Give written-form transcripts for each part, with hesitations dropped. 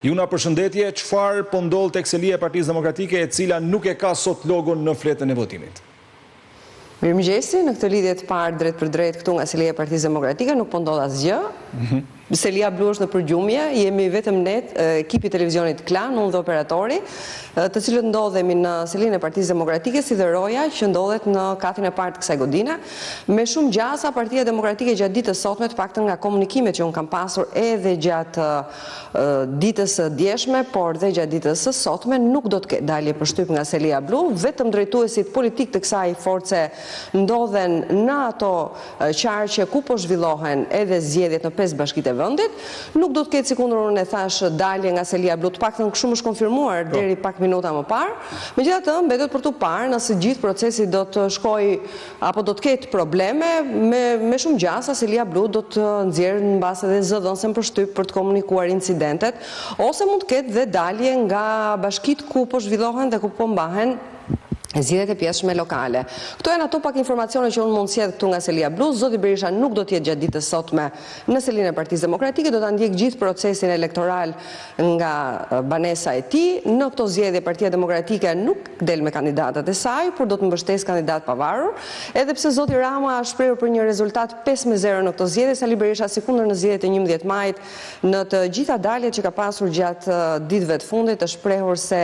Ju na përshëndetje, çfarë po ndodh tek selia e Partisë Demokratike e cila nuk e ka sot logon në fletën e votimit? Mirëmëngjesi, në këtë lidhje të parë drejt për drejt këtu nga selia e Partisë Demokratike nuk po ndodh asgjë. Selia blu është në përgjumje, jemi vetëm ne, ekipi i televizionit Klan, unë dhe operatori, të cilët ndodhemi në selinë e Partisë Demokratike si dhe roja që ndodhet në katin e parë të kësaj godine. Me shumë gjasa, Partia Demokratike gjatë ditës sotme, të paktën nga komunikimet që unë kam pasur edhe gjatë ditës së djeshme, por dhe gjatë ditës së sotme, nuk do të ketë dalje për shtyp nga selia blu, vetëm drejtuesit politik të kësaj force ndodhen në ato qarqe ku po zhvillohen edhe zgjedhjet në 5 bashkitë e vendit. Nuk do të ketë, si kundër unë e thash, dalje nga selia blu, të paktën kështu është konfirmuar deri pak minuta më parë. Megjithatë, mbetet për tu parë nëse gjithë procesi do të shkojë apo do të ketë probleme me shumë gjasa, selia blu do të nxjerrë mbas edhe zëdhënësen për shtyp për të komunikuar incidentet, ose mund të ketë dhe dalje nga bashkitë ku po zhvillohen dhe ku po mbahen zgjedhjet e pjesëme lokale. Këto janë ato pak informacione që unë mund sjell këtu nga selia blu. Zoti Berisha nuk do të jetë gjatë ditës sotme në selinë e Partisë Demokratike, do ta ndjek gjithë procesin elektoral nga banesa e tij. Në këto zgjedhje Partia Demokratike nuk del me kandidatët e saj, por do të mbështesë kandidat pavarur, edhe pse zoti Rama a shprehur për një rezultat 5-0 në këto zgjedhje, Sali Berisha sikundër në zgjedhjet e 11 majit, në të gjitha daljet që ka pasur gjatë ditëve të fundit, të shprehur se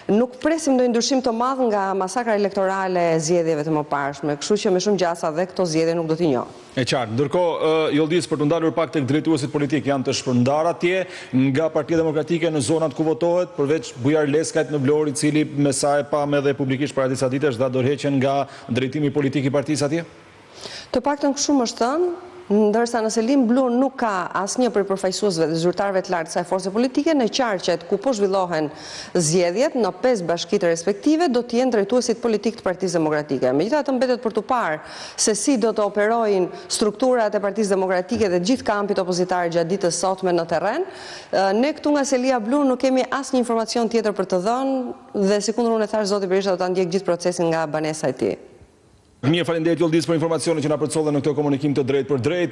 nuk presim ndonjë ndryshim të madh nga masakra elektorale e zgjedhjeve të mëparshme, kështu që me shumë gjasa dhe këto zgjedhje nuk do t'i njoh. E qartë, ndërkohë Joldis, për të ndalur pak tek drejtuesit politik, janë të shpërndar atje nga Partia Demokratike në zonat ku votohet, përveç Bujar Leskajt në Vlorë, i cili me sa e pam edhe publikisht para disa ditësh dha dorëheqjen nga drejtimi politik i partisë atje? Të paktën kështu më thënë, ndërsa në selinë blu nuk ka asnjë prej përfaqësuesve dhe zyrtarëve të lartë të kësaj force politike në qarqet ku po zhvillohen zgjedhjet në 5 bashkitë respektive do të jenë drejtuesit politik të Partisë Demokratike. Megjithatë mbetet për tu parë se si do të operojnë strukturat e Partisë Demokratike dhe gjithë kampit opozitar gjatë ditës sotme në terren. Ne këtu nga selia blu nuk kemi asnjë informacion tjetër për të dhënë dhe sikundër unë e thash, zoti Berisha do ta ndjek gjithë procesin nga banesa e tij. Mirë, faleminderit Joldis për informacionin që na përcollën në këtë komunikim të drejtë për drejtë.